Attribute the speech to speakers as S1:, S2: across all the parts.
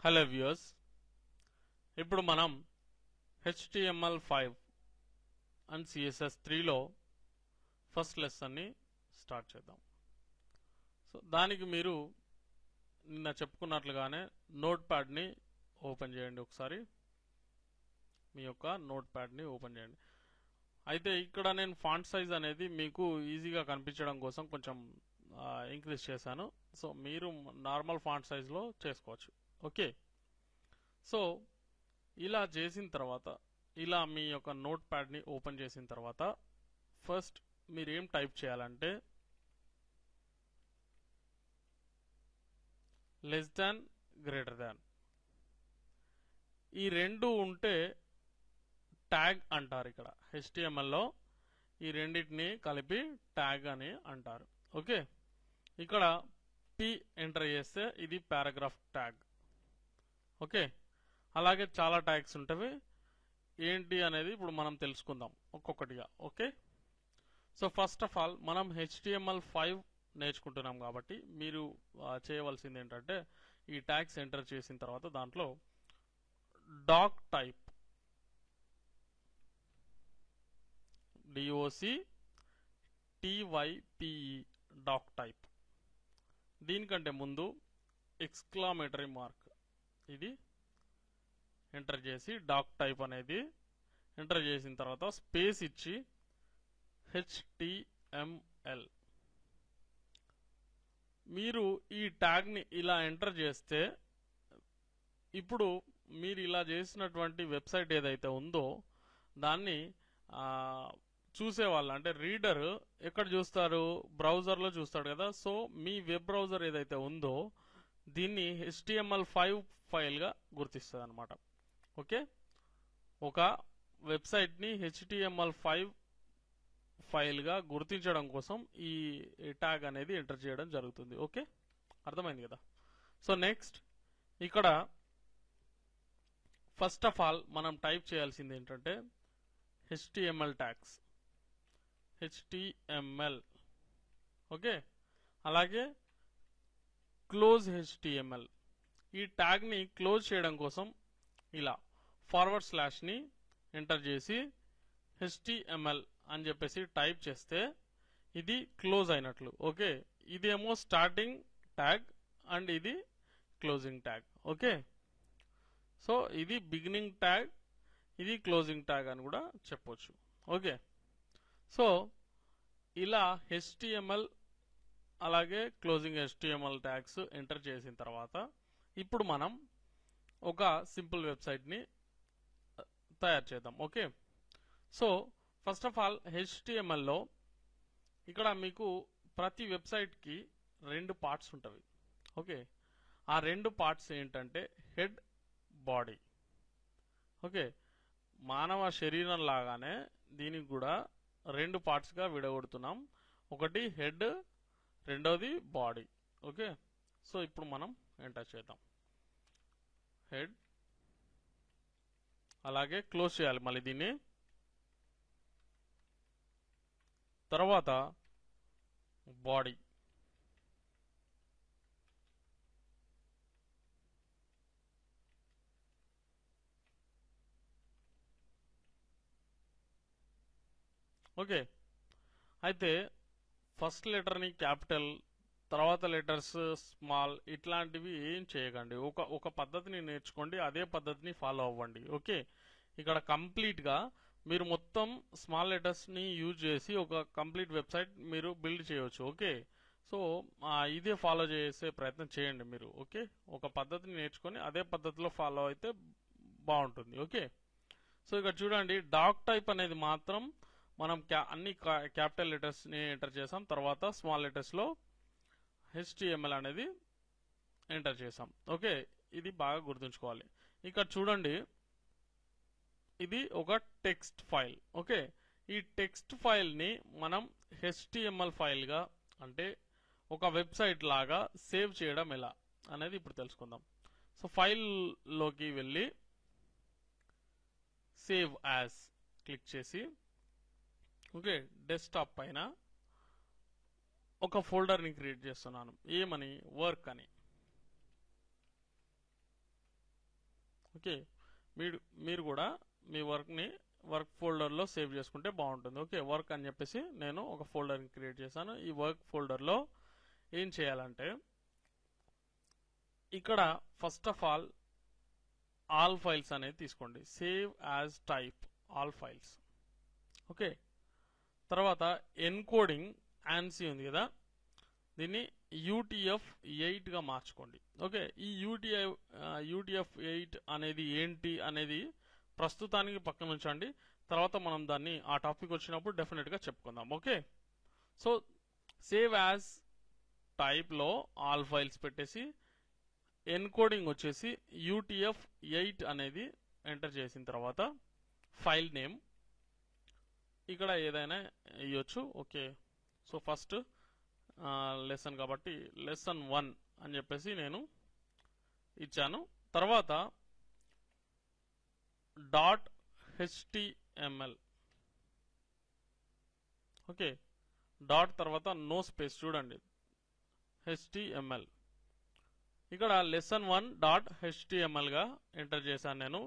S1: Hello viewers, ఇప్పుడు మనం HTML5 and CSS3లో first లెసన్ని start చేద్దాం. సో దానికి మీరు నిన్న చెప్పుకున్నట్లుగానే నోట్ ప్యాడ్ని ఓపెన్ చేయండి. ఒకసారి మీ యొక్క నోట్ ప్యాడ్ని ఓపెన్ చేయండి. అయితే ఇక్కడ నేను ఫాంట్ సైజ్ అనేది మీకు ఈజీగా కనిపించడం కోసం కొంచెం ఇంక్రీజ్ చేశాను. సో మీరు నార్మల్ ఫాంట్ సైజ్లో చేసుకోవచ్చు. ఓకే, సో ఇలా చేసిన తర్వాత, ఇలా మీ యొక్క నోట్ ప్యాడ్ని ఓపెన్ చేసిన తర్వాత ఫస్ట్ మీరు ఏం టైప్ చేయాలంటే లెస్ దాన్ గ్రేటర్ దాన్, ఈ రెండు ఉంటే ట్యాగ్ అంటారు. ఇక్కడ HTMLలో ఈ రెండింటిని కలిపి ట్యాగ్ అని అంటారు. ఓకే, ఇక్కడ P ఎంటర్ చేస్తే ఇది పారాగ్రాఫ్ ట్యాగ్. ఓకే, అలాగే చాలా ట్యాగ్స్ ఉంటాయి. ఏంటి అనేది ఇప్పుడు మనం తెలుసుకుందాం ఒక్కొక్కటిగా. Okay, so first of all మనం HTML5 నేర్చుకుంటున్నాం కాబట్టి మీరు చేయవలసింది ఏంటంటే ఈ ట్యాగ్స్ ఎంటర్ చేసిన తర్వాత దాంట్లో doctype, DOCTYPE doctype, దీనికంటే ముందు ఎక్స్క్లామేటరీ మార్క్ ఇది ఎంటర్ చేసి డాక్ టైప్ అనేది ఎంటర్ చేసిన తర్వాత స్పేస్ ఇచ్చి HTML. మీరు ఈ ట్యాగ్ని ఇలా ఎంటర్ చేస్తే ఇప్పుడు మీరు ఇలా చేసినటువంటి వెబ్సైట్ ఏదైతే ఉందో దాన్ని చూసేవాళ్ళు అంటే రీడర్ ఎక్కడ చూస్తారు? బ్రౌజర్లో చూస్తాడు కదా. సో మీ వెబ్ బ్రౌజర్ ఏదైతే ఉందో దీన్ని HTML5 ఫైల్గా గుర్తిస్తుంది అనమాట. ఓకే, ఒక వెబ్సైట్ని HTML5 ఫైల్గా గుర్తించడం కోసం ఈ ట్యాగ్ అనేది ఎంటర్ చేయడం జరుగుతుంది. ఓకే, అర్థమైంది కదా. సో నెక్స్ట్ ఇక్కడ ఫస్ట్ ఆఫ్ ఆల్ మనం టైప్ చేయాల్సింది ఏంటంటే HTML ట్యాగ్స్, HTML. ఓకే, అలాగే క్లోజ్ HTML. ఈ ట్యాగ్ని క్లోజ్ చేయడం కోసం ఇలా ఫార్వర్డ్ స్లాష్ని ఎంటర్ చేసి HTML అని చెప్పేసి టైప్ చేస్తే ఇది క్లోజ్ అయినట్లు. ఓకే, ఇదేమో స్టార్టింగ్ ట్యాగ్ అండ్ ఇది క్లోజింగ్ ట్యాగ్. ఓకే, సో ఇది బిగినింగ్ ట్యాగ్, ఇది క్లోజింగ్ ట్యాగ్ అని కూడా చెప్పొచ్చు. ఓకే, సో ఇలా HTML అలాగే క్లోజింగ్ HTML ట్యాగ్స్ ఎంటర్ చేసిన తర్వాత ఇప్పుడు మనం ఒక సింపుల్ వెబ్సైట్ని తయారు చేద్దాం. Okay, so first of all HTMLలో ఇక్కడ మీకు ప్రతి వెబ్సైట్కి రెండు పార్ట్స్ ఉంటాయి. ఓకే, ఆ రెండు పార్ట్స్ ఏంటంటే హెడ్, బాడీ. ఓకే, మానవ శరీరం లాగానే దీనికి కూడా రెండు పార్ట్స్గా విడగొడుతున్నాం. ఒకటి హెడ్, రెండోది బాడీ. ఓకే, సో ఇప్పుడు మనం ఎంటర్ చేద్దాం హెడ్, అలాగే క్లోజ్ చేయాలి మళ్ళీ దీన్ని. తర్వాత బాడీ, ఓకే. అయితే ఫస్ట్ లెటర్ని క్యాపిటల్, తర్వాత లెటర్స్ స్మాల్, ఇట్లాంటివి ఏం చేయకండి. ఒక పద్ధతిని నేర్చుకోండి, అదే పద్ధతిని ఫాలో అవ్వండి. ఓకే, ఇక్కడ కంప్లీట్గా మీరు మొత్తం స్మాల్ లెటర్స్ని యూజ్ చేసి ఒక కంప్లీట్ వెబ్సైట్ మీరు బిల్డ్ చేయవచ్చు. ఓకే, సో ఇదే ఫాలో చేసే ప్రయత్నం చేయండి మీరు. ఓకే, ఒక పద్ధతిని నేర్చుకొని అదే పద్ధతిలో ఫాలో అయితే బాగుంటుంది. ఓకే, సో ఇక్కడ చూడండి డాక్ టైప్ అనేది మాత్రం మనం అన్ని క్యాపిటల్ లెటర్స్ని ఎంటర్ చేసాం, తర్వాత స్మాల్ లెటర్స్లో HTML అనేది ఎంటర్ చేసాం. ఓకే, ఇది బాగా గుర్తుంచుకోవాలి. ఇక్కడ చూడండి ఇది ఒక టెక్స్ట్ ఫైల్. ఓకే, ఈ టెక్స్ట్ ఫైల్ని మనం HTML ఫైల్గా అంటే ఒక వెబ్సైట్ లాగా సేవ్ చేయడం ఎలా అనేది ఇప్పుడు తెలుసుకుందాం. సో ఫైల్లోకి వెళ్ళి సేవ్ యాజ్ క్లిక్ చేసి ఓకే డెస్క్టాప్ పైన ఒక ఫోల్డర్ని క్రియేట్ చేస్తున్నాను. ఏమని? వర్క్ అని. ఓకే, మీరు కూడా మీ వర్క్ ఫోల్డర్లో సేవ్ చేసుకుంటే బాగుంటుంది. ఓకే, వర్క్ అని చెప్పేసి నేను ఒక ఫోల్డర్ని క్రియేట్ చేశాను. ఈ వర్క్ ఫోల్డర్లో ఏం చేయాలంటే ఇక్కడ ఫస్ట్ ఆఫ్ ఆల్ ఫైల్స్ అనేది తీసుకోండి. Save as type all files. Okay, తర్వాత ఎన్కోడింగ్ ANSI ఉంది కదా, దీన్ని UTF-8 గా మార్చుకోండి. ఓకే, ఈ UTF-8 అనేది ఏంటి అనేది ప్రస్తుతానికి పక్కన ఉంచండి. తర్వాత మనం దాన్ని ఆ టాపిక్ వచ్చినప్పుడు డెఫినెట్గా చెప్పుకుందాం. ఓకే, సో సేవ్ యాజ్ టైప్లో ఆల్ ఫైల్స్ పెట్టేసి ఎన్కోడింగ్ వచ్చేసి UTF-8 అనేది ఎంటర్ చేసిన తర్వాత ఫైల్ నేమ్ ఇక్కడ ఏదైనా ఇవ్వచ్చు. ఓకే, సో ఫస్ట్ లెసన్ కాబట్టి lesson1 అని చెప్పేసి నేను ఇచ్చాను. తర్వాత .html. ఓకే, డాట్ తర్వాత నో స్పేస్, చూడండి HTML. ఇక్కడ lesson1.html గా ఎంటర్ చేశాను నేను.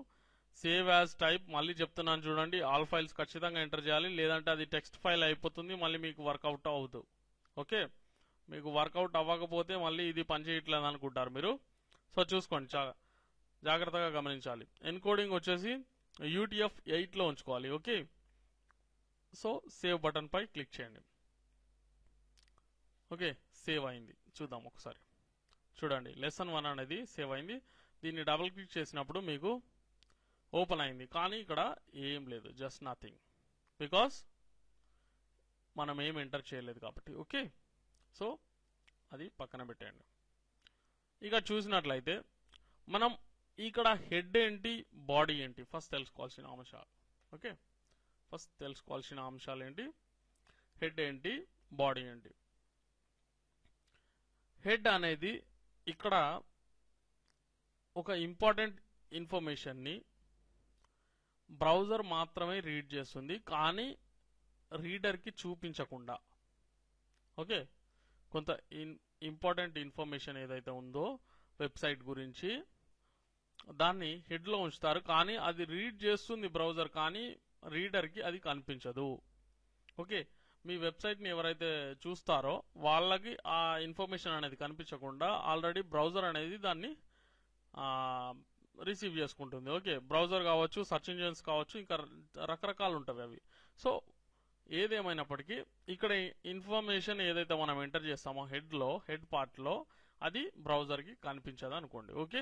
S1: సేవ్ యాజ్ టైప్ మళ్ళీ చెప్తున్నాను చూడండి, ఆల్ ఫైల్స్ ఖచ్చితంగా ఎంటర్ చేయాలి, లేదంటే అది టెక్స్ట్ ఫైల్ అయిపోతుంది, మళ్ళీ మీకు వర్కౌట్ అవ్వదు. ఓకే, మీకు వర్కౌట్ అవ్వకపోతే మళ్ళీ ఇది పనిచేయట్లేదు అనుకుంటారు మీరు. సో చూసుకోండి, జాగ్రత్తగా గమనించాలి. ఎన్కోడింగ్ వచ్చేసి UTF-8లో ఉంచుకోవాలి. ఓకే, సో సేవ్ బటన్ పై క్లిక్ చేయండి. ఓకే, సేవ్ అయింది. చూద్దాం ఒకసారి, చూడండి lesson1 అనేది సేవ్ అయింది. దీన్ని డబుల్ క్లిక్ చేసినప్పుడు మీకు ఓపెన్ అయింది, కానీ ఇక్కడ ఏం లేదు, జస్ట్ నథింగ్, బికాస్ మనం ఏం ఎంటర్ చేయలేదు కాబట్టి. ఓకే, సో అది పక్కన పెట్టండి. ఇక చూసినట్లయితే మనం ఇక్కడ హెడ్ ఏంటి, బాడీ ఏంటి ఫస్ట్ తెలుసుకోవాల్సిన అంశాలు. ఓకే, ఫస్ట్ తెలుసుకోవాల్సిన అంశాలు ఏంటి, హెడ్ ఏంటి, బాడీ ఏంటి. హెడ్ అనేది ఇక్కడ ఒక ఇంపార్టెంట్ ఇన్ఫర్మేషన్ని బ్రౌజర్ మాత్రమే రీడ్ చేస్తుంది, కానీ రీడర్కి చూపించకుండా. ఓకే, కొంత ఇంపార్టెంట్ ఇన్ఫర్మేషన్ ఏదైతే ఉందో వెబ్సైట్ గురించి దాన్ని హెడ్లో ఉంచుతారు, కానీ అది రీడ్ చేస్తుంది బ్రౌజర్, కానీ రీడర్కి అది కనిపించదు. ఓకే, మీ వెబ్సైట్ని ఎవరైతే చూస్తారో వాళ్ళకి ఆ ఇన్ఫర్మేషన్ అనేది కనిపించకుండా ఆల్రెడీ బ్రౌజర్ అనేది దాన్ని రిసీవ్ చేసుకుంటుంది. ఓకే, బ్రౌజర్ కావచ్చు, సర్చ్ ఇంజిన్స్ కావచ్చు, ఇంకా రకరకాలు ఉంటాయి అవి. సో ఏదేమైనప్పటికీ ఇక్కడ ఇన్ఫర్మేషన్ ఏదైతే మనం ఎంటర్ చేస్తామో హెడ్ పార్ట్లో అది బ్రౌజర్కి కనిపించదు అనుకోండి. ఓకే,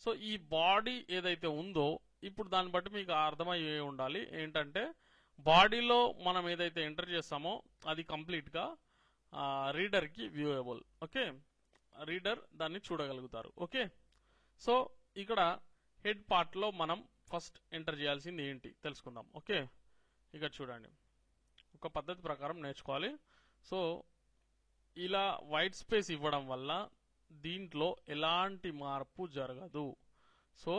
S1: సో ఈ బాడీ ఏదైతే ఉందో ఇప్పుడు దాన్ని బట్టి మీకు అర్థమయ్యే ఉండాలి ఏంటంటే బాడీలో మనం ఏదైతే ఎంటర్ చేస్తామో అది కంప్లీట్గా రీడర్కి వ్యూయబుల్. ఓకే, రీడర్ దాన్ని చూడగలుగుతారు. ఓకే, సో ఇక్కడ హెడ్ పార్ట్లో మనం ఫస్ట్ ఎంటర్ చేయాల్సింది ఏంటి తెలుసుకుందాం. ఓకే, ఇక్కడ చూడండి, ఒక పద్ధతి ప్రకారం నేర్చుకోవాలి. సో ఇలా వైట్ స్పేస్ ఇవ్వడం వల్ల దీంట్లో ఎలాంటి మార్పు జరగదు. సో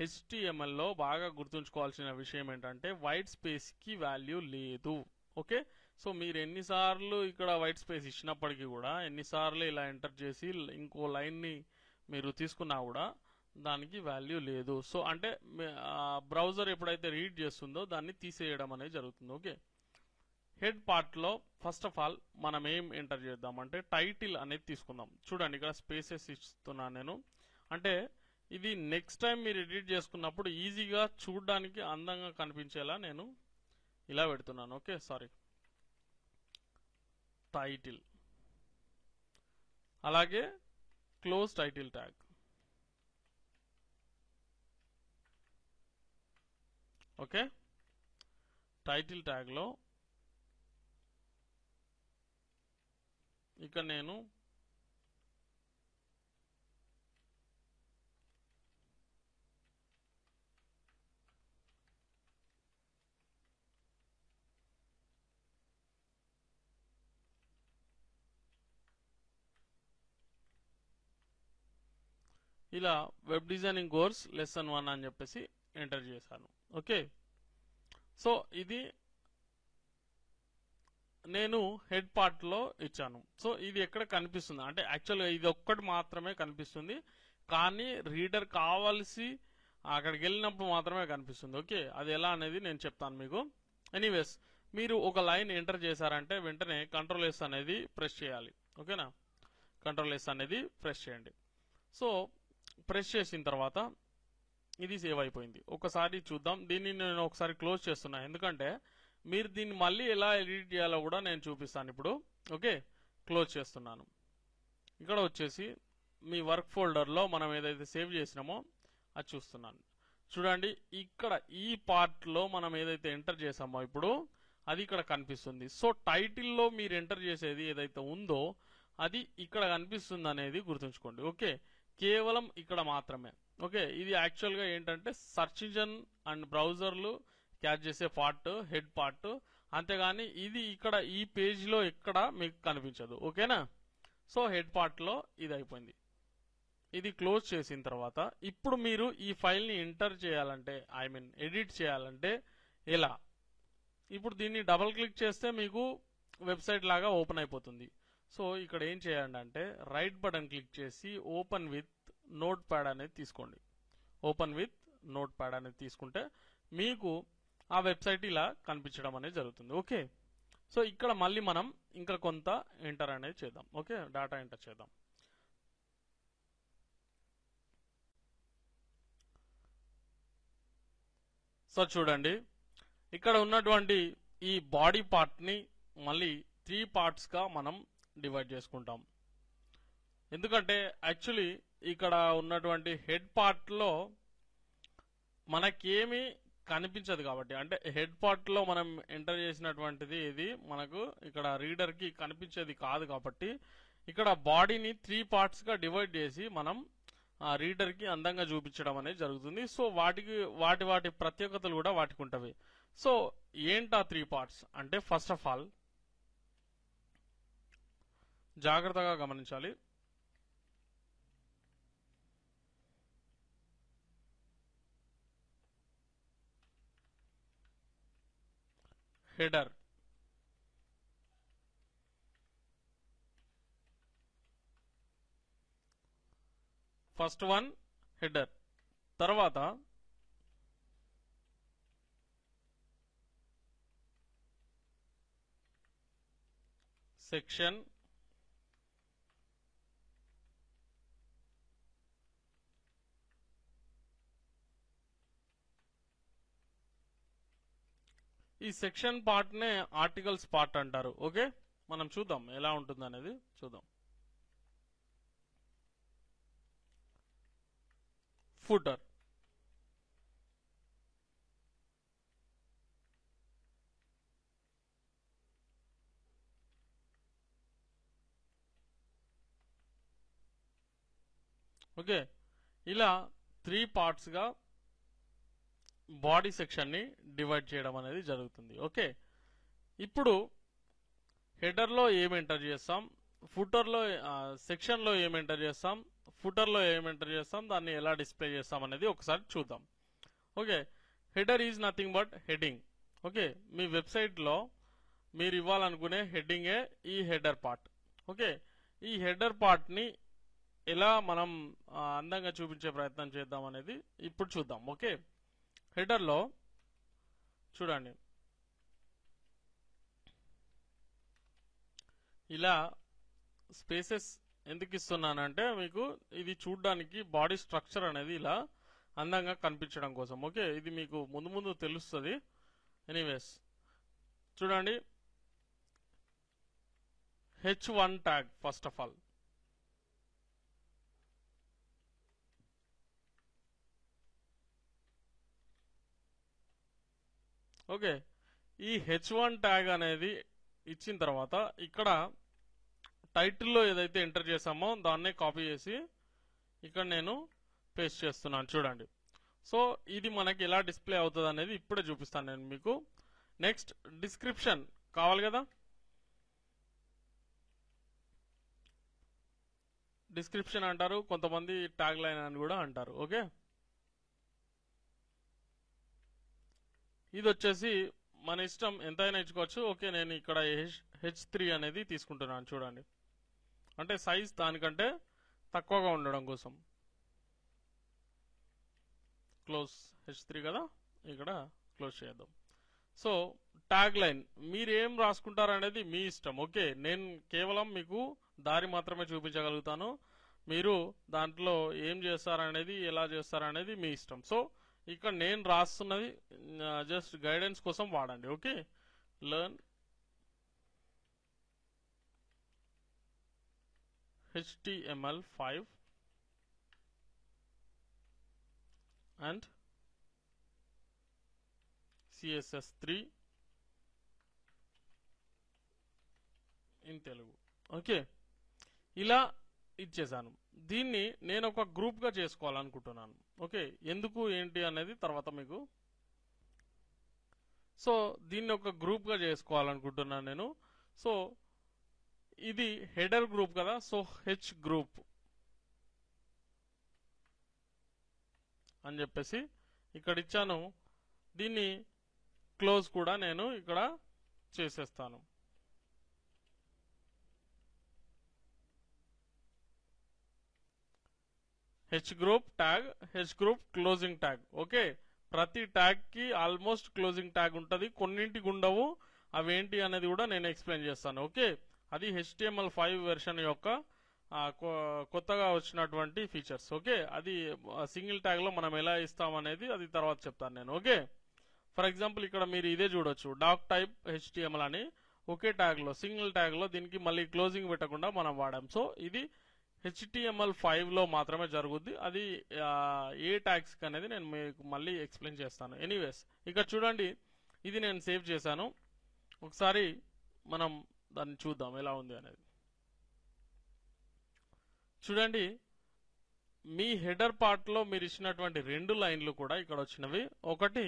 S1: HTMLలో బాగా గుర్తుంచుకోవాల్సిన విషయం ఏంటంటే వైట్ స్పేస్కి వాల్యూ లేదు. ఓకే, సో మీరు ఎన్నిసార్లు ఇక్కడ వైట్ స్పేస్ ఇచ్చినప్పటికీ కూడా, ఎన్నిసార్లు ఇలా ఎంటర్ చేసి ఇంకో లైన్ని మీరు తీసుకున్నా కూడా దానికి వాల్యూ లేదు. సో అంటే బ్రౌజర్ ఎప్పుడైతే రీడ్ చేస్తుందో దాన్ని తీసేయడం అనేది జరుగుతుంది. ఓకే, హెడ్ పార్ట్లో ఫస్ట్ ఆఫ్ ఆల్ మనం ఏం ఎంటర్ చేద్దాం అంటే టైటిల్ అనేది తీసుకుందాం. చూడండి ఇక్కడ స్పేసెస్ ఇస్తున్నాను నేను, అంటే ఇది నెక్స్ట్ టైం మీరు ఎడిట్ చేసుకున్నప్పుడు ఈజీగా చూడడానికి అందంగా కనిపించేలా నేను ఇలా పెడుతున్నాను. ఓకే, సారీ, టైటిల్, అలాగే close title tag. Okay, title ట్యాగ్లో ఇక నేను ఇలా వెబ్ డిజైనింగ్ కోర్స్ lesson1 అని చెప్పేసి ఎంటర్ చేశాను. ఓకే, సో ఇది నేను హెడ్ పార్ట్లో ఇచ్చాను. సో ఇది ఎక్కడ కనిపిస్తుంది అంటే యాక్చువల్గా ఇది ఒక్కటి మాత్రమే కనిపిస్తుంది, కానీ రీడర్ కావాల్సి అక్కడికి వెళ్ళినప్పుడు మాత్రమే కనిపిస్తుంది. ఓకే, అది ఎలా అనేది నేను చెప్తాను మీకు. ఎనీవేస్, మీరు ఒక లైన్ ఎంటర్ చేశారంటే వెంటనే కంట్రోల్ S అనేది ప్రెస్ చేయాలి. ఓకేనా, కంట్రోల్ S అనేది ప్రెస్ చేయండి. సో ప్రెస్ చేసిన తర్వాత ఇది సేవ్ అయిపోయింది. ఒకసారి చూద్దాం. దీన్ని నేను ఒకసారి క్లోజ్ చేస్తున్నా, ఎందుకంటే మీరు దీన్ని మళ్ళీ ఎలా ఎడిట్ చేయాలో కూడా నేను చూపిస్తాను ఇప్పుడు. ఓకే, క్లోజ్ చేస్తున్నాను. ఇక్కడ వచ్చేసి మీ వర్క్ ఫోల్డర్లో మనం ఏదైతే సేవ్ చేసినామో అది చూస్తున్నాను. చూడండి, ఇక్కడ ఈ పార్ట్లో మనం ఏదైతే ఎంటర్ చేసామో ఇప్పుడు అది ఇక్కడ కనిపిస్తుంది. సో టైటిల్లో మీరు ఎంటర్ చేసేది ఏదైతే ఉందో అది ఇక్కడ కనిపిస్తుంది అనేది గుర్తుంచుకోండి. ఓకే, కేవలం ఇక్కడ మాత్రమే. ఓకే, ఇది యాక్చువల్గా ఏంటంటే సర్చ్ ఇంజన్ అండ్ బ్రౌజర్లు క్యాచ్ చేసే పార్ట్, హెడ్ పార్ట్, అంతేగాని ఇది ఇక్కడ ఈ పేజ్లో ఎక్కడ మీకు కనిపించదు. ఓకేనా, సో హెడ్ పార్ట్లో ఇది అయిపోయింది. ఇది క్లోజ్ చేసిన తర్వాత ఇప్పుడు మీరు ఈ ఫైల్ని ఎంటర్ చేయాలంటే, ఎడిట్ చేయాలంటే ఎలా? ఇప్పుడు దీన్ని డబుల్ క్లిక్ చేస్తే మీకు వెబ్సైట్ లాగా ఓపెన్ అయిపోతుంది. సో ఇక్కడ ఏం చేయండి అంటే రైట్ బటన్ క్లిక్ చేసి ఓపెన్ విత్ నోట్ ప్యాడ్ అనేది తీసుకోండి. ఓపెన్ విత్ నోట్ ప్యాడ్ అనేది తీసుకుంటే మీకు ఆ వెబ్సైట్ ఇలా కనిపించడం అనేది జరుగుతుంది. ఓకే, సో ఇక్కడ మళ్ళీ మనం ఇంకా కొంత ఎంటర్ అనేది చేద్దాం. ఓకే, డేటా ఎంటర్ చేద్దాం. సో చూడండి, ఇక్కడ ఉన్నటువంటి ఈ బాడీ పార్ట్ని మళ్ళీ 3 పార్ట్స్గా మనం డివైడ్ చేసుకుంటాం. ఎందుకంటే యాక్చువల్లీ ఇక్కడ ఉన్నటువంటి హెడ్ పార్ట్లో మనకేమీ కనిపించదు కాబట్టి, అంటే హెడ్ పార్ట్లో మనం ఎంటర్ చేసినటువంటిది ఇది మనకు ఇక్కడ రీడర్కి కనిపించేది కాదు కాబట్టి ఇక్కడ బాడీని 3 పార్ట్స్గా డివైడ్ చేసి మనం ఆ రీడర్కి అందంగా చూపించడం అనేది జరుగుతుంది. సో వాటి ప్రత్యేకతలు కూడా వాటికి ఉంటవి. సో ఏంటా 3 పార్ట్స్ అంటే, ఫస్ట్ ఆఫ్ ఆల్ జాగ్రత్తగా గమనించాలి. హెడర్, ఫస్ట్ వన్ హెడర్, తర్వాత సెక్షన్, ఈ సెక్షన్ పార్ట్ నే ఆర్టికల్స్ పార్ట్ అంటారు. ఓకే, మనం చూద్దాం ఎలా ఉంటుంది అనేది చూద్దాం. ఫుటర్, ఓకే, ఇలా 3 పార్ట్స్ గా బాడీ సెక్షన్ ని డివైడ్ చేయడం అనేది జరుగుతుంది. ఓకే, ఇప్పుడు హెడర్ లో ఏం ఎంటర్ చేస్తాం, ఫుటర్ లో సెక్షన్ లో ఏం ఎంటర్ చేస్తాం, ఫుటర్ లో ఏం ఎంటర్ చేస్తాం, దాన్ని ఎలా డిస్ప్లే చేస్తాం అనేది ఒకసారి చూద్దాం. Okay, header is nothing but heading. Okay, me website లో మీరు ఇవ్వాలనుకునే హెడ్డింగే ఈ హెడర్ పార్ట్. ఓకే, ఈ హెడర్ పార్ట్ ని ఎలా మనం అందంగా చూపించే ప్రయత్నం చేద్దాం అనేది ఇప్పుడు చూద్దాం. ఓకే, హెడర్ లో చూడండి, ఇలా స్పేసెస్ ఎందుకు ఇస్తున్నానంటే మీకు ఇది చూడడానికి బాడీ స్ట్రక్చర్ అనేది ఇలా అందంగా కనిపించడం కోసం. ఓకే, ఇది మీకు ముందు ముందు తెలుస్తుంది. ఎనీవేస్ చూడండి, H1 tag first of all. Okay, ఈ H1 ట్యాగ్ అనేది ఇచ్చిన తర్వాత ఇక్కడ టైటిల్లో ఏదైతే ఎంటర్ చేసామో దాన్నే కాపీ చేసి ఇక్కడ నేను పేస్ట్ చేస్తున్నాను. చూడండి, సో ఇది మనకి ఎలా డిస్ప్లే అవుతుంది అనేది ఇప్పుడే చూపిస్తాను నేను మీకు. నెక్స్ట్ డిస్క్రిప్షన్ కావాలి కదా, డిస్క్రిప్షన్ అంటారు, కొంతమంది ట్యాగ్ లైన్ అని కూడా అంటారు. ఓకే, ఇది వచ్చేసి మన ఇష్టం, ఎంతైనా ఇచ్చుకోవచ్చు. ఓకే, నేను ఇక్కడ H3 అనేది తీసుకుంటున్నాను. చూడండి, అంటే సైజ్ దానికంటే తక్కువగా ఉండడం కోసం. క్లోజ్ H3 కదా, ఇక్కడ క్లోజ్ చేద్దాం. సో ట్యాగ్ లైన్ మీరు ఏం రాసుకుంటారు అనేది మీ ఇష్టం. ఓకే, నేను కేవలం మీకు దారి మాత్రమే చూపించగలుగుతాను. మీరు దాంట్లో ఏం చేస్తారనేది, ఎలా చేస్తారనేది మీ ఇష్టం. సో ఇక్కడ నేను రాస్తున్నది జస్ట్ గైడెన్స్ కోసం వాడండి. Okay, learn HTML5 and CSS3 in Telugu. Okay, ఇలా ఇచ్చేసాను. దీన్ని నేను ఒక గ్రూప్గా చేసుకోవాలనుకుంటున్నాను. ఓకే, ఎందుకు ఏంటి అనేది తర్వాత మీకు. సో దీన్ని ఒక గ్రూప్గా చేసుకోవాలనుకుంటున్నాను నేను. సో ఇది హెడర్ గ్రూప్ కదా, సో హెచ్ గ్రూప్ అని చెప్పేసి ఇక్కడ ఇచ్చాను. దీన్ని క్లోజ్ కూడా నేను ఇక్కడ చేసేస్తాను. H group tag, H group closing tag. Okay, ప్రతి ట్యాగ్ కి ఆల్మోస్ట్ క్లోజింగ్ ట్యాగ్ ఉంటుంది, కొన్నింటికి ఉండవు. అవేంటి అనేది కూడా నేను ఎక్స్ప్లెయిన్ చేస్తాను. ఓకే, అది HTML5 వెర్షన్ యొక్క కొత్తగా వచ్చినటువంటి ఫీచర్స్. ఓకే, అది సింగిల్ ట్యాగ్ లో మనం ఎలా ఇస్తాం అనేది అది తర్వాత చెప్తాను నేను. ఓకే, ఫర్ ఎగ్జాంపుల్ ఇక్కడ మీరు ఇదే చూడొచ్చు, డాక్ టైప్ HTML అని ఒకే ట్యాగ్ లో, సింగిల్ ట్యాగ్ లో దీనికి మళ్ళీ క్లోజింగ్ పెట్టకుండా మనం వాడాం. సో ఇది HTML5 లో మాత్రమే జరుగుద్ది. అది ఏ ట్యాగ్స్ అనేది నేను మీకు మళ్ళీ ఎక్స్ప్లెయిన్ చేస్తాను. ఎనీవేస్ ఇక్కడ చూడండి, ఇది నేను సేవ్ చేశాను. ఒకసారి మనం దాన్ని చూద్దాం ఎలా ఉంది అనేది. చూడండి, మీ హెడర్ పార్ట్ లో మీరు ఇచ్చినటువంటి 2 లైన్లు కూడా ఇక్కడ వచ్చినవి. ఒకటి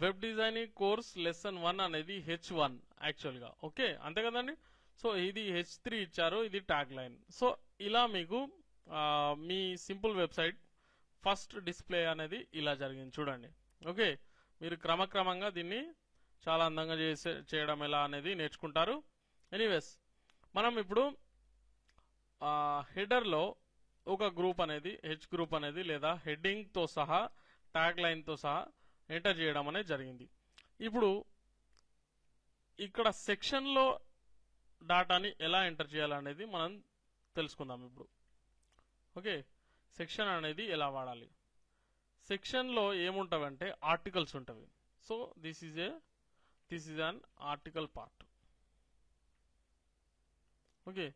S1: వెబ్ డిజైనింగ్ కోర్స్ లెసన్ 1 అనేది H1 యాక్చువల్ గా. ఓకే, అంతే కదండి. సో ఇది H3 ఇచ్చారు, ఇది ట్యాగ్ లైన్. సో ఇలా మీకు మీ సింపుల్ వెబ్సైట్ ఫస్ట్ డిస్ప్లే అనేది ఇలా జరిగింది. చూడండి. ఓకే, మీరు క్రమక్రమంగా దీన్ని చాలా అందంగా చేయడం ఎలా అనేది నేర్చుకుంటారు. ఎనీవేస్ మనం ఇప్పుడు హెడర్ లో ఒక గ్రూప్ అనేది, హెచ్ గ్రూప్ అనేది లేదా హెడ్డింగ్ తో సహా ట్యాగ్ లైన్ తో సహా ఎంటర్ చేయడం అనేది జరిగింది. ఇప్పుడు ఇక్కడ సెక్షన్ లో డాటాని ఎలా ఎంటర్ చేయాలనేది మనం తెలుసుకుందాం ఇప్పుడు. ఓకే, సెక్షన్ అనేది ఎలా వాడాలి. సెక్షన్ లో ఏముంటవంటే ఆర్టికల్స్ ఉంటవి. So this is an article part. Okay,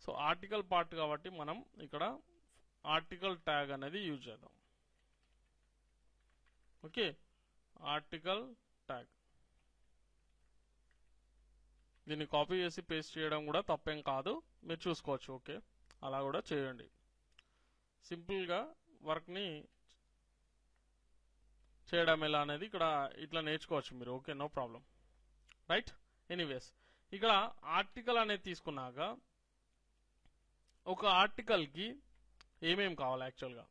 S1: so article part కాబట్టి మనం ఇక్కడ ఆర్టికల్ ట్యాగ్ అనేది యూజ్ చేద్దాం. ఓకే, ఆర్టికల్ ట్యాగ్ దీన్ని కాపీ చేసి పేస్ట్ చేయడం కూడా తప్పేం కాదు, మీరు చూసుకోవచ్చు. ఓకే, అలా కూడా చేయండి. సింపుల్గా వర్క్ని చేయడం ఎలా అనేది ఇక్కడ ఇట్లా నేర్చుకోవచ్చు మీరు. Okay, no problem, right. Anyways ఇక్కడ ఆర్టికల్ అనేది తీసుకున్నాక ఒక ఆర్టికల్కి ఏమేమి కావాలి యాక్చువల్గా.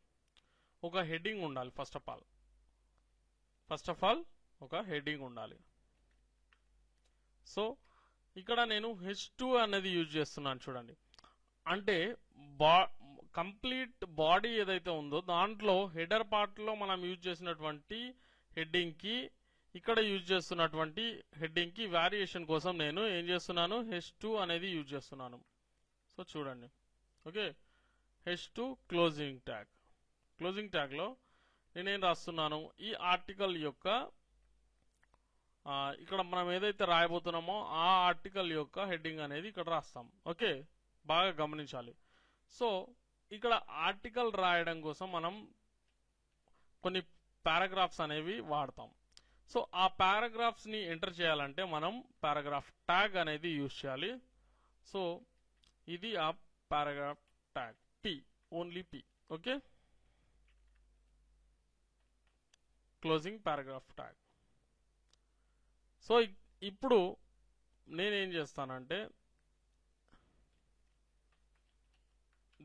S1: ఒక హెడ్డింగ్ ఉండాలి. ఫస్ట్ ఆఫ్ ఆల్ ఒక హెడ్డింగ్ ఉండాలి. సో ఇక్కడ నేను H2 అనేది యూజ్ చేస్తున్నాను. చూడండి, అంటే కంప్లీట్ బాడీ ఏదైతే ఉందో దాంట్లో హెడర్ పార్ట్ లో మనం యూజ్ చేసినటువంటి హెడ్డింగ్ కి, ఇక్కడ యూజ్ చేస్తున్నటువంటి హెడ్డింగ్ కి వేరియేషన్ కోసం నేను ఏం చేస్తున్నాను, H2 అనేది యూజ్ చేస్తున్నాను. సో చూడండి. ఓకే, H2 క్లోజింగ్ ట్యాగ్ లో నేనేం రాస్తున్నాను, ఈ ఆర్టికల్ యొక్క ఇక్కడ మనం ఏదైతే రాయబోతున్నామో ఆ ఆర్టికల్ యొక్క హెడ్డింగ్ అనేది ఇక్కడ రాస్తాం. ఓకే, బాగా గమనించాలి. సో ఇక్కడ ఆర్టికల్ రాయడం కోసం మనం కొన్ని పారాగ్రాఫ్స్ అనేవి వాడతాం. సో ఆ పారాగ్రాఫ్స్ ని ఎంటర్ చేయాలంటే మనం పారాగ్రాఫ్ ట్యాగ్ అనేది యూజ్ చేయాలి. సో ఇది ఆ paragraph tag, only P. Okay, closing paragraph tag. So ఇప్పుడు నేనేం చేస్తానంటే,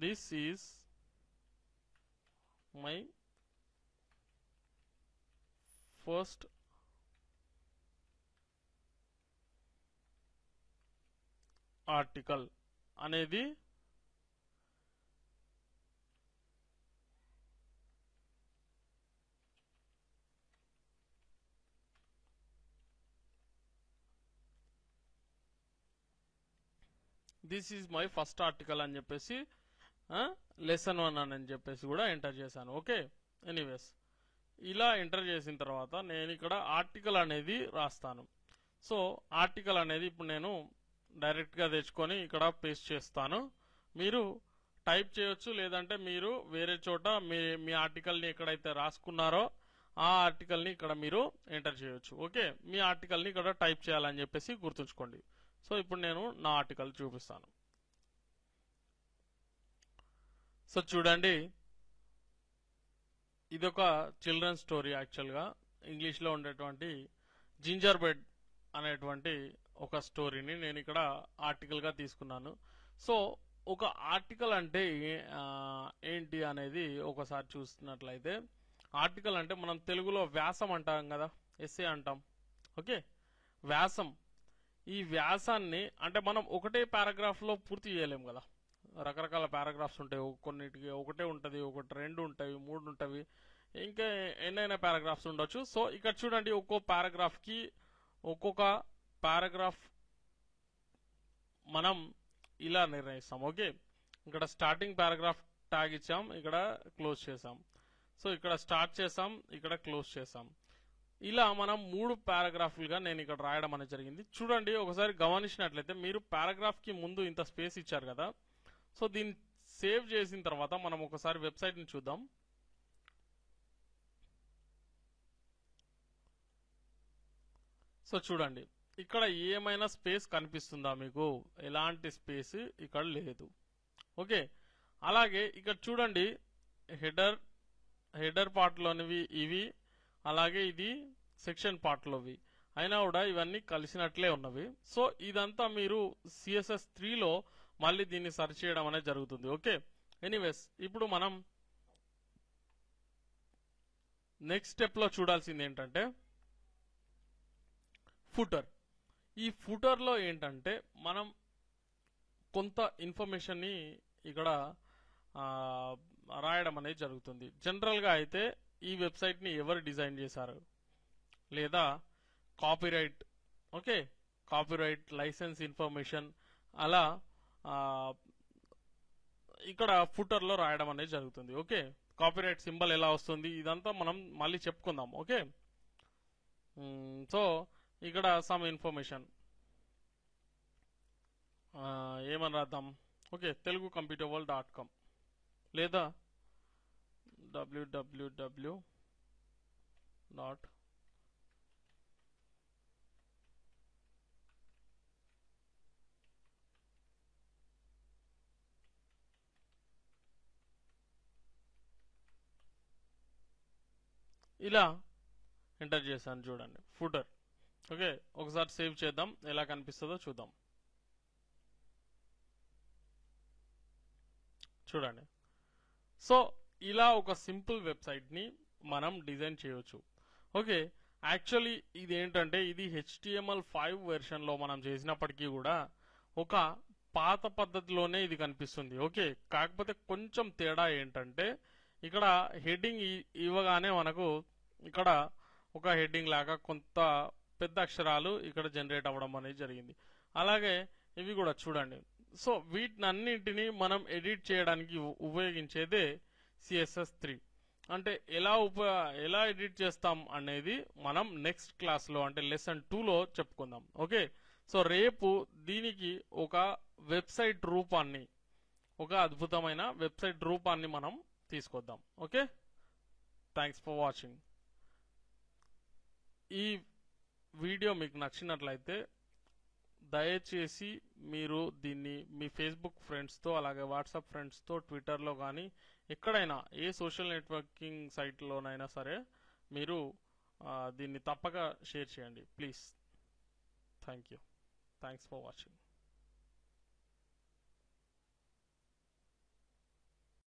S1: this is my first article అనేది this is my first article అని చెప్పేసి లెసన్ 1 అని చెప్పేసి కూడా ఎంటర్ చేశాను. ఓకే, ఎనీవేస్ ఇలా ఎంటర్ చేసిన తర్వాత నేను ఇక్కడ ఆర్టికల్ అనేది రాస్తాను. సో ఆర్టికల్ అనేది ఇప్పుడు నేను డైరెక్ట్గా తెచ్చుకొని ఇక్కడ పేస్ట్ చేస్తాను. మీరు టైప్ చేయొచ్చు, లేదంటే మీరు వేరే చోట మీ ఆర్టికల్ని ఎక్కడైతే రాసుకున్నారో ఆ ఆర్టికల్ని ఇక్కడ మీరు ఎంటర్ చేయొచ్చు. ఓకే, మీ ఆర్టికల్ని ఇక్కడ టైప్ చేయాలని చెప్పేసి గుర్తుంచుకోండి. సో ఇప్పుడు నేను నా ఆర్టికల్ చూపిస్తాను. సో చూడండి, ఇదొక చిల్డ్రన్ స్టోరీ. యాక్చువల్గా ఇంగ్లీష్లో ఉండేటువంటి జింజర్ బెడ్ అనేటువంటి ఒక స్టోరీని నేను ఇక్కడ ఆర్టికల్గా తీసుకున్నాను. సో ఒక ఆర్టికల్ అంటే ఏంటి అనేది ఒకసారి చూస్తున్నట్లయితే, ఆర్టికల్ అంటే మనం తెలుగులో వ్యాసం అంటాం కదా, ఎస్సే అంటాం. ఓకే, వ్యాసం. ఈ వ్యాసాన్ని అంటే మనం ఒకటే పారాగ్రాఫ్లో పూర్తి చేయలేం కదా, రకరకాల పారాగ్రాఫ్స్ ఉంటాయి. కొన్నిటికి ఒకటే ఉంటుంది, ఒకటి 2 ఉంటాయి, 3 ఉంటాయి, ఇంకా ఎన్నైనా పారాగ్రాఫ్స్ ఉండొచ్చు. సో ఇక్కడ చూడండి, ఒక్కొక్క పారాగ్రాఫ్ మనం ఇలా నిర్ణయిస్తాం. ఓకే, ఇక్కడ స్టార్టింగ్ పారాగ్రాఫ్ ట్యాగ్ ఇచ్చాం, ఇక్కడ క్లోజ్ చేసాం. సో ఇక్కడ స్టార్ట్ చేసాం, ఇక్కడ క్లోజ్ చేసాం. ఇలా మనం 3 పారాగ్రాఫ్లుగా నేను ఇక్కడ రాయడం అనేది జరిగింది. చూడండి, ఒకసారి గమనించినట్లయితే మీరు పారాగ్రాఫ్ కి ముందు ఇంత స్పేస్ ఇచ్చారు కదా. సో దీన్ని సేవ్ చేసిన తర్వాత మనం ఒకసారి వెబ్సైట్ ని చూద్దాం. సో చూడండి, ఇక్కడ ఏమైనా స్పేస్ కనిపిస్తుందా మీకు? ఎలాంటి స్పేస్ ఇక్కడ లేదు. ఓకే, అలాగే ఇక్కడ చూడండి, హెడర్ పార్ట్ లోనివి ఇవి, అలాగే ఇది సెక్షన్ పార్ట్ లోవి, అయినా కూడా ఇవన్నీ కలిసినట్లే ఉన్నవి. సో ఇదంతా మీరు CSS3లో మళ్ళీ దీన్ని సెర్చ్ చేయడం అనేది జరుగుతుంది. ఓకే, ఎనీవేస్ ఇప్పుడు మనం నెక్స్ట్ స్టెప్ లో చూడాల్సింది ఏంటంటే ఫుటర్. ఈ ఫుటర్ లో ఏంటంటే మనం కొంత ఇన్ఫర్మేషన్ ని ఇక్కడ రాయడం అనేది జరుగుతుంది. జనరల్ గా అయితే ఈ వెబ్సైట్ ని ఎవరు డిజైన్ చేశారు, లేదా copyright, okay, copyright, licence information, అలా ఇక్కడ ఫుటర్ లో రాయడం అనేది జరుగుతుంది. ఓకే, కాపీరైట్ సింబల్ ఎలా వస్తుంది ఇదంతా మనం మళ్ళీ చెప్పుకుందాం. ఓకే, సో ఇక్కడ సమ్ ఇన్ఫర్మేషన్ ఏమని రాద్దాం? ఓకే, telugucomputerworld.com లేదా www. ఇలా ఎంటర్ చేశాను. చూడండి ఫుటర్. ఓకే, ఒకసారి సేవ్ చేద్దాం, ఎలా కనిపిస్తుందో చూద్దాం. చూడండి, సో ఇలా ఒక సింపుల్ వెబ్సైట్ ని మనం డిజైన్ చేయొచ్చు. ఓకే, యాక్చువల్లీ ఇది ఏంటంటే ఇది HTML5 వెర్షన్ లో మనం చేసినప్పటికీ కూడా ఒక పాత పద్ధతిలోనే ఇది కనిపిస్తుంది. ఓకే, కాకపోతే కొంచెం తేడా ఏంటంటే ఇక్కడ హెడ్డింగ్ ఇవ్వగానే మనకు ఇక్కడ ఒక హెడ్డింగ్ లాగా కొంత పెద్ద అక్షరాలు ఇక్కడ జనరేట్ అవ్వడం అనేది జరిగింది. అలాగే ఇవి కూడా చూడండి. సో వీటినన్నింటినీ మనం ఎడిట్ చేయడానికి ఉపయోగించేదే CSS3. అంటే ఎలా ఎడిట్ చేస్తాం అనేది మనం నెక్స్ట్ క్లాస్ లో అంటే లెసన్ 2లో చెప్పుకుందాం. ఓకే, సో రేపు దీనికి ఒక వెబ్సైట్ రూపాన్ని, ఒక అద్భుతమైన వెబ్సైట్ రూపాన్ని మనం తీసుకొద్దాం. Okay, thanks for watching. ఈ వీడియో మీకు నచ్చినట్లయితే దయచేసి మీరు దీన్ని మీ ఫేస్బుక్ ఫ్రెండ్స్తో, అలాగే వాట్సాప్ ఫ్రెండ్స్తో, ట్విట్టర్లో కానీ ఎక్కడైనా ఏ సోషల్ నెట్వర్కింగ్ సైట్లోనైనా సరే మీరు దీన్ని తప్పక షేర్ చేయండి ప్లీజ్. Thanks for watching.